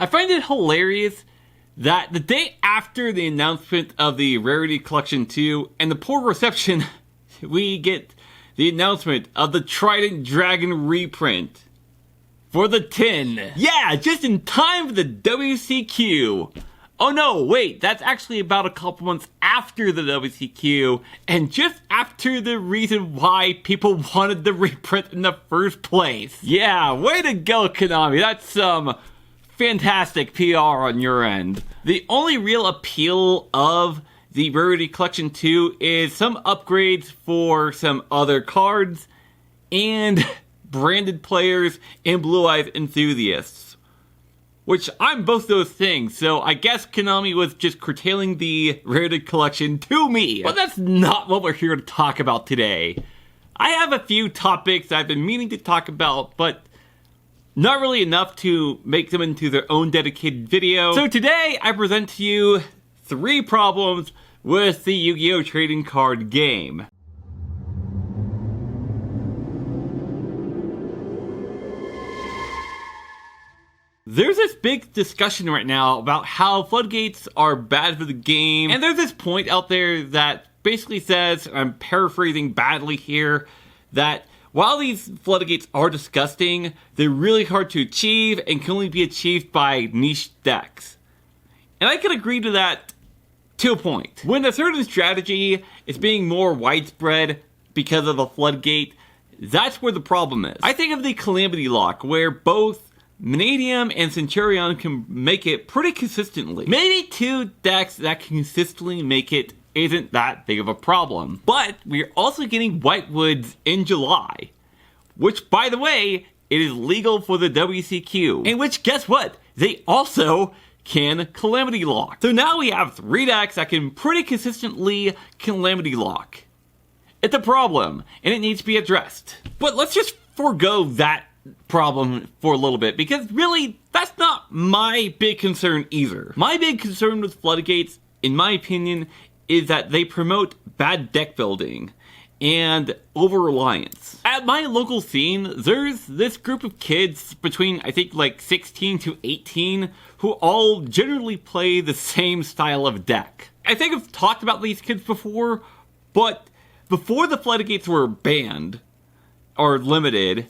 I find it hilarious that the day after the announcement of the Rarity Collection 2 and the poor reception, we get the announcement of the Trident Dragon reprint for the tin. Yeah, just in time for the WCQ. Oh no, wait, that's actually about a couple months after the WCQ, and just after the reason why people wanted the reprint in the first place. Yeah, way to go, Konami. That's some fantastic PR on your end. The only real appeal of the Rarity Collection 2 is some upgrades for some other cards and branded players and Blue Eyes enthusiasts. Which I'm both those things, so I guess Konami was just curtailing the Rarity Collection to me. But that's not what we're here to talk about today. I have a few topics I've been meaning to talk about, but not really enough to make them into their own dedicated video. So today, I present to you 3 problems with the Yu-Gi-Oh! Trading Card game. There's this big discussion right now about how floodgates are bad for the game, and there's this point out there that basically says, I'm paraphrasing badly here, that while these floodgates are disgusting, they're really hard to achieve and can only be achieved by niche decks. And I can agree to that to a point. When a certain strategy is being more widespread because of a floodgate, that's where the problem is. I think of the Calamity Lock, where both Vanadium and Centurion can make it pretty consistently. Maybe 2 decks that can consistently make it isn't that big of a problem. But we're also getting Whitewoods in July, which, by the way, it is legal for the WCQ. In which, guess what? They also can Calamity Lock. So now we have 3 decks that can pretty consistently Calamity Lock. It's a problem, and it needs to be addressed. But let's just forego that problem for a little bit, because really, that's not my big concern either. My big concern with floodgates, in my opinion, is that they promote bad deck building and over-reliance. At my local scene, there's this group of kids between, I think, like 16 to 18 who all generally play the same style of deck. I think I've talked about these kids before, but before the floodgates were banned or limited,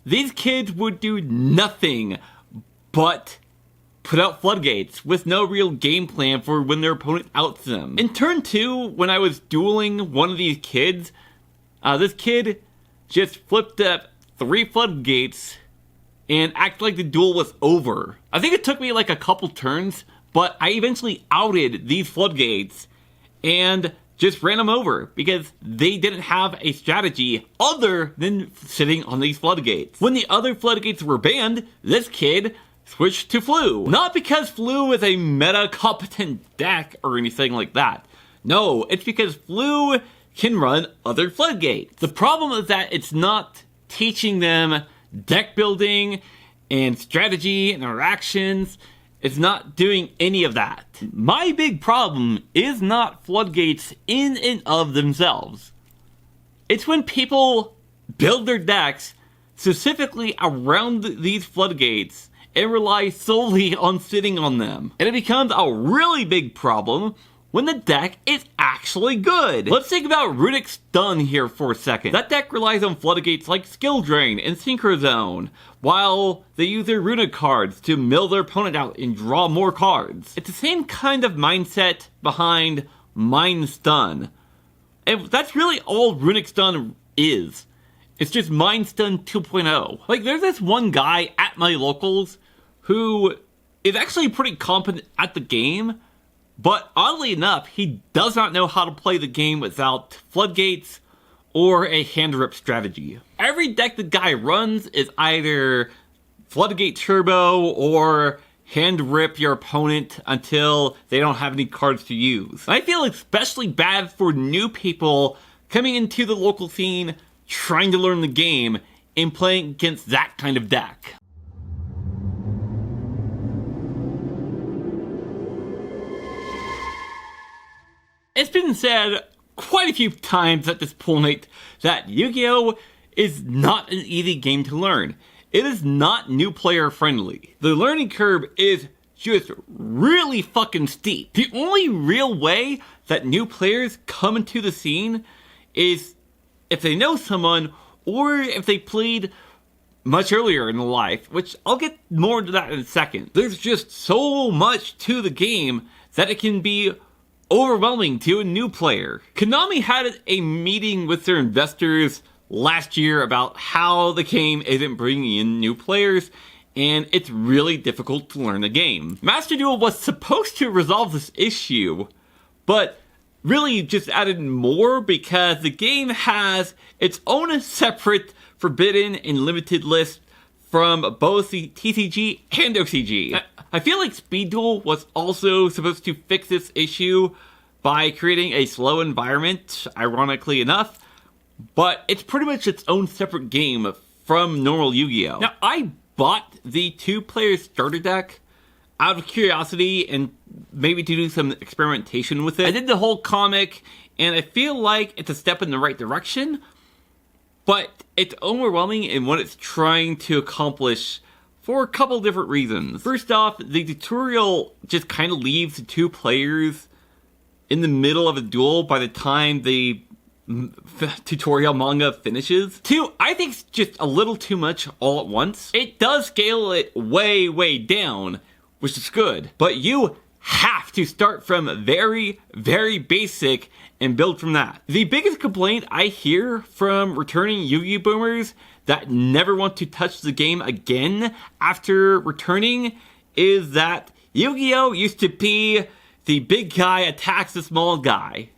these kids would do nothing but put out floodgates with no real game plan for when their opponent outs them. In turn 2, when I was dueling one of these kids, this kid just flipped up 3 floodgates and acted like the duel was over. I think it took me like a couple turns, but I eventually outed these floodgates and just ran them over because they didn't have a strategy other than sitting on these floodgates. When the other floodgates were banned, this kid switched to Flu. Not because Flu is a meta-competent deck or anything like that. No, it's because Flu can run other floodgates. The problem is that it's not teaching them deck building and strategy and interactions. It's not doing any of that. My big problem is not floodgates in and of themselves. It's when people build their decks specifically around these floodgates and rely solely on sitting on them. And it becomes a really big problem when the deck is actually good. Let's think about Runic Stun here for a second. That deck relies on floodgates like Skill Drain and Synchro Zone, while they use their Runic cards to mill their opponent out and draw more cards. It's the same kind of mindset behind Mind Stun. And that's really all Runic Stun is. It's just Mind Stun 2.0. Like, there's this one guy at my locals who is actually pretty competent at the game, but oddly enough, he does not know how to play the game without floodgates or a hand rip strategy. Every deck the guy runs is either floodgate turbo or hand rip your opponent until they don't have any cards to use. I feel especially bad for new people coming into the local scene, trying to learn the game, and playing against that kind of deck. It's been said quite a few times at this point that Yu-Gi-Oh! Is not an easy game to learn. it is not new player friendly. The learning curve is just really fucking steep. The only real way that new players come into the scene is if they know someone or if they played much earlier in life, which I'll get more into that in a second. There's just so much to the game that it can be overwhelming to a new player. Konami had a meeting with their investors last year about how the game isn't bringing in new players, and it's really difficult to learn the game. Master Duel was supposed to resolve this issue, but really just added more because the game has its own separate forbidden and limited list from both the TCG and OCG. I feel like Speed Duel was also supposed to fix this issue by creating a slow environment, ironically enough, but it's pretty much its own separate game from normal Yu-Gi-Oh! Now, I bought the 2-player starter deck out of curiosity and maybe to do some experimentation with it. I did the whole comic, and I feel like it's a step in the right direction, but it's overwhelming in what it's trying to accomplish for a couple different reasons. First off, the tutorial just kind of leaves the 2 players in the middle of a duel by the time the tutorial manga finishes. 2, I think it's just a little too much all at once. It does scale it way down, which is good, but you have to start from very basic and build from that. The biggest complaint I hear from returning Yu-Gi-Oh! Boomers that never want to touch the game again after returning is that Yu-Gi-Oh! Used to be the big guy attacks the small guy.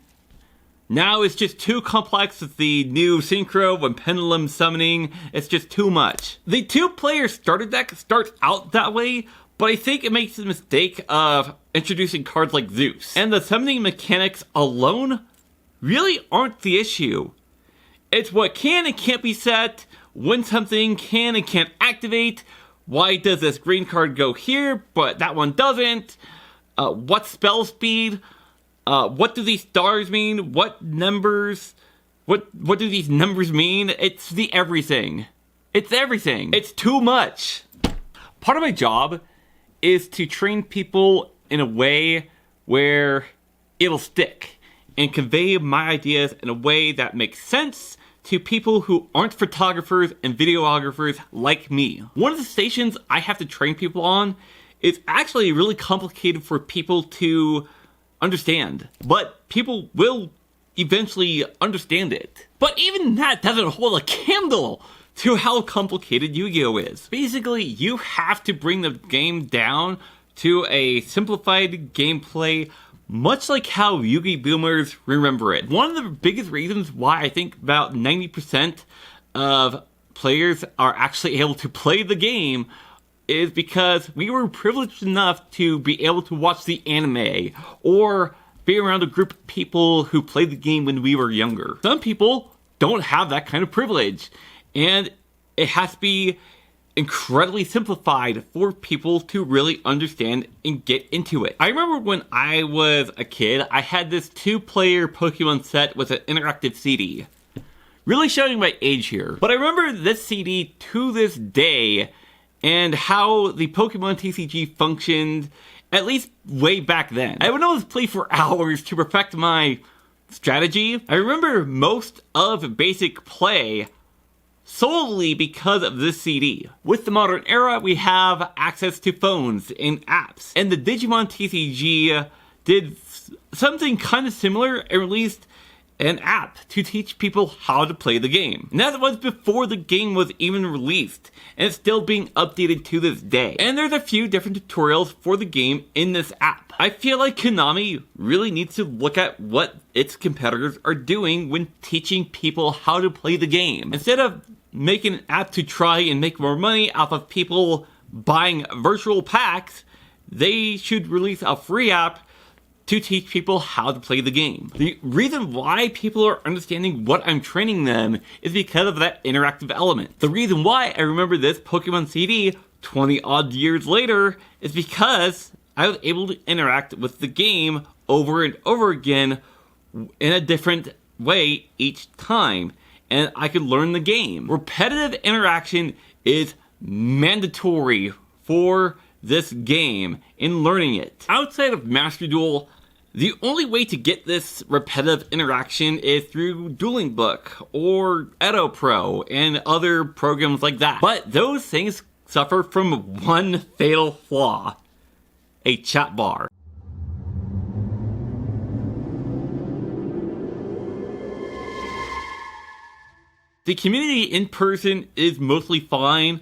Now it's just too complex with the new synchro and pendulum summoning. It's just too much. The 2-player starter deck starts out that way, but I think it makes the mistake of introducing cards like Zeus. And the summoning mechanics alone really aren't the issue. It's what can and can't be set, when something can and can't activate, why does this green card go here, but that one doesn't, what spell speed, what do these stars mean, what numbers, what do these numbers mean? It's the everything. It's everything. It's too much. Part of my job is to train people in a way where it'll stick and convey my ideas in a way that makes sense to people who aren't photographers and videographers like me. One of the stations I have to train people on is actually really complicated for people to understand, but people will eventually understand it. But even that doesn't hold a candle to how complicated Yu-Gi-Oh! Is. Basically, you have to bring the game down to a simplified gameplay, much like how Yu-Gi Boomers remember it. One of the biggest reasons why I think about 90% of players are actually able to play the game is because we were privileged enough to be able to watch the anime or be around a group of people who played the game when we were younger. Some people don't have that kind of privilege, and it has to be incredibly simplified for people to really understand and get into it. I remember when I was a kid, I had this 2-player Pokemon set with an interactive CD. Really showing my age here. But I remember this CD to this day and how the Pokemon TCG functioned, at least way back then. I would always play for hours to perfect my strategy. I remember most of basic play solely because of this CD. With the modern era, we have access to phones and apps. And the Digimon TCG did something kind of similar, and released an app to teach people how to play the game. And that was before the game was even released, and it's still being updated to this day. And there's a few different tutorials for the game in this app. I feel like Konami really needs to look at what its competitors are doing when teaching people how to play the game. Instead of making an app to try and make more money off of people buying virtual packs, they should release a free app to teach people how to play the game. The reason why people are understanding what I'm training them is because of that interactive element. The reason why I remember this Pokemon CD 20 odd years later is because I was able to interact with the game over and over again in a different way each time, and I could learn the game. Repetitive interaction is mandatory for this game in learning it. Outside of Master Duel, the only way to get this repetitive interaction is through Dueling Book or Edo Pro and other programs like that. But those things suffer from one fatal flaw: a chat bar. The community in person is mostly fine,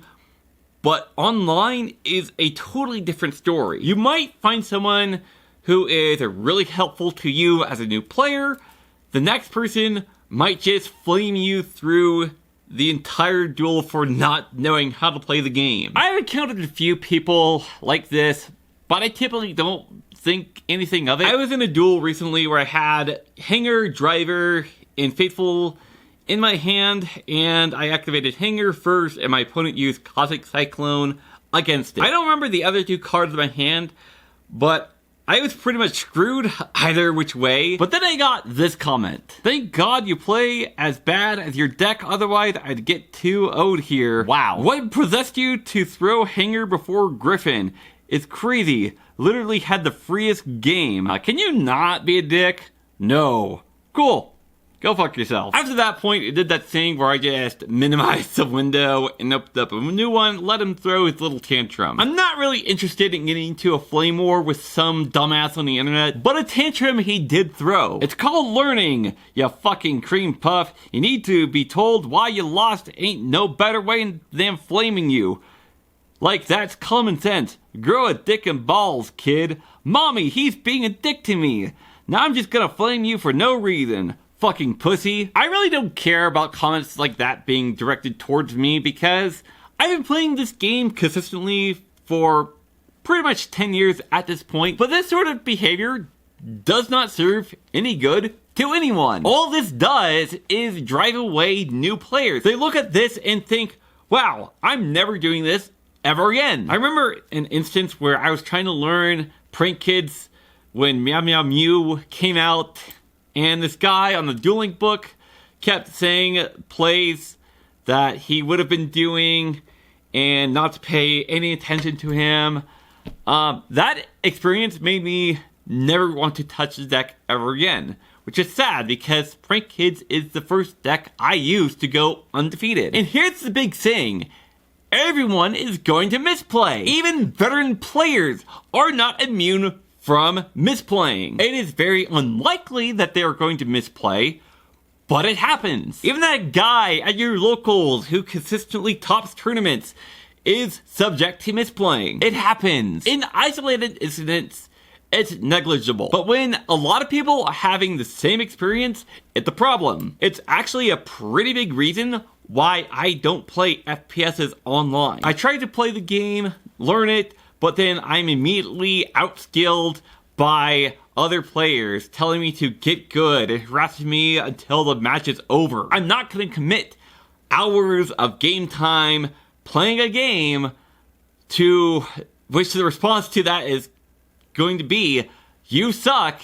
but online is a totally different story. You might find someone who is really helpful to you as a new player. The next person might just flame you through the entire duel for not knowing how to play the game. I've encountered a few people like this, but I typically don't think anything of it. I was in a duel recently where I had Hanger, Driver, and Faithful in my hand, and I activated Hanger first, and my opponent used Cosmic Cyclone against it. I don't remember the other two cards in my hand, but I was pretty much screwed either which way. But then I got this comment: "Thank God you play as bad as your deck, otherwise I'd get 2-0'd here. Wow. What possessed you to throw Hanger before Griffin? It's crazy. Literally had the freest game. Can you not be a dick? No. Cool. Go fuck yourself." After that point, it did that thing where I just minimized the window and opened up a new one, let him throw his little tantrum. I'm not really interested in getting into a flame war with some dumbass on the internet, but a tantrum he did throw. It's called learning, you fucking cream puff. You need to be told why you lost. Ain't no better way than flaming you. Like, that's common sense. Grow a dick and balls, kid. Mommy, he's being a dick to me. Now I'm just gonna flame you for no reason. Fucking pussy. I really don't care about comments like that being directed towards me because I've been playing this game consistently for pretty much 10 years at this point, but this sort of behavior does not serve any good to anyone. All this does is drive away new players. They look at this and think, wow, I'm never doing this ever again. I remember an instance where I was trying to learn Prank Kids when Meow Meow Mew came out, and this guy on the Dueling Book kept saying plays that he would have been doing and not to pay any attention to him. That experience made me never want to touch the deck ever again, which is sad because Prank Kids is the first deck I used to go undefeated. And here's the big thing: everyone is going to misplay. Even veteran players are not immune from misplaying. It is very unlikely that they are going to misplay, but it happens. Even that guy at your locals who consistently tops tournaments is subject to misplaying. It happens. In isolated incidents, it's negligible. But when a lot of people are having the same experience, it's a problem. It's actually a pretty big reason why I don't play FPSs online. I try to play the game, learn it, but then I'm immediately outskilled by other players telling me to get good and harassing me until the match is over. I'm not going to commit hours of game time playing a game to which the response to that is going to be, you suck,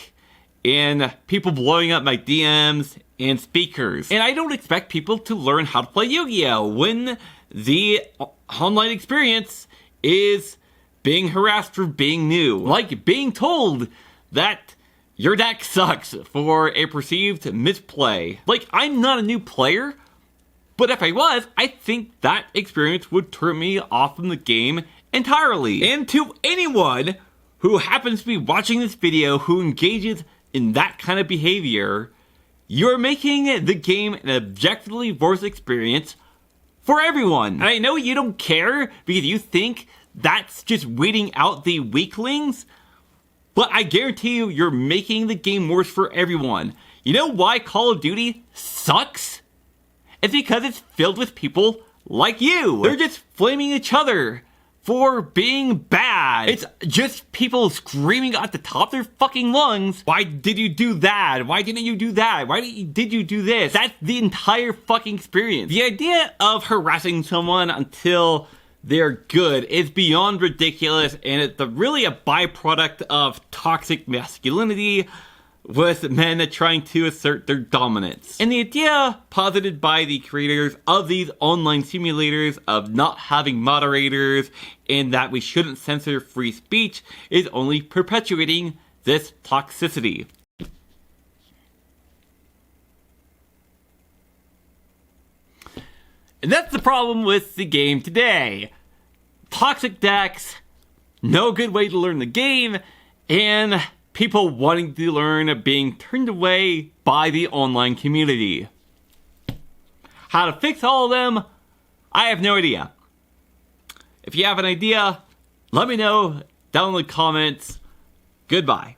and people blowing up my DMs and speakers. And I don't expect people to learn how to play Yu-Gi-Oh! When the online experience is being harassed for being new. Like being told that your deck sucks for a perceived misplay. Like, I'm not a new player, but if I was, I think that experience would turn me off from the game entirely. And to anyone who happens to be watching this video who engages in that kind of behavior, you're making the game an objectively worse experience for everyone. And I know you don't care because you think that's just weeding out the weaklings, but I guarantee you, you're making the game worse for everyone. You know why Call of Duty sucks? It's because it's filled with people like you. They're just flaming each other for being bad. It's just people screaming at the top of their fucking lungs, why did you do that? Why didn't you do that? Why did you do this? That's the entire fucking experience. The idea of harassing someone until they're good is beyond ridiculous, and it's really a byproduct of toxic masculinity, with men trying to assert their dominance. And the idea posited by the creators of these online simulators of not having moderators and that we shouldn't censor free speech is only perpetuating this toxicity. And that's the problem with the game today. Toxic decks, no good way to learn the game, and people wanting to learn being turned away by the online community. How to fix all of them, I have no idea. If you have an idea, let me know down in the comments. Goodbye.